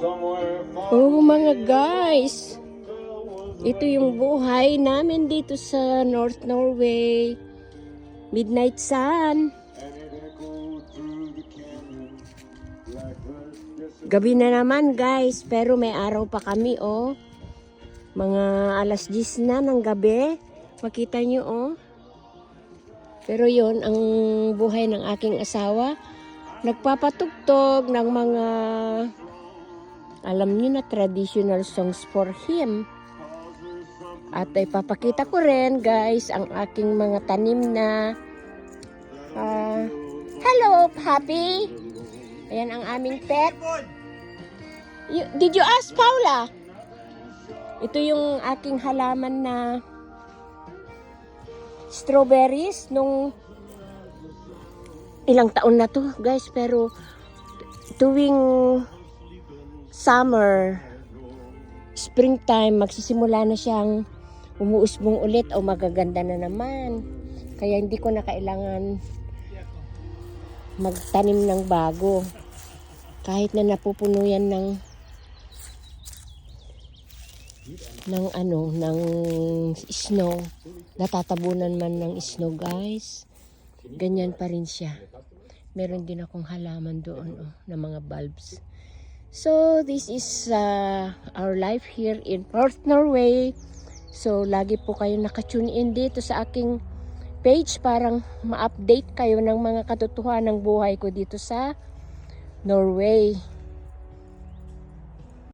Oh mga guys, ito yung buhay namin dito sa North Norway. Midnight sun. Gabi na naman guys, pero may araw pa kami oh. Mga alas 10 na ng gabi. Makita nyo oh. Pero yon ang buhay ng aking asawa. Nagpapatugtog ng mga, alam niyo na, traditional songs for him. At ipapakita ko rin guys ang aking mga tanim na hello Happy. Ayan ang aming pet. Did you ask Paula? Ito yung aking halaman na strawberries nung ilang taon na to guys, pero tuwing summer, springtime, magsisimula na siyang umuusbong ulit o magaganda na naman. Kaya hindi ko na kailangan magtanim ng bago. Kahit na napupuno yan ng snow, natatabunan man ng snow guys, ganyan pa rin siya. Meron din akong halaman doon na mga bulbs. So this is our life here in North Norway. So lagi po kayo nakatune in dito sa aking page para ma-update kayo ng mga katotohanan ng buhay ko dito sa Norway.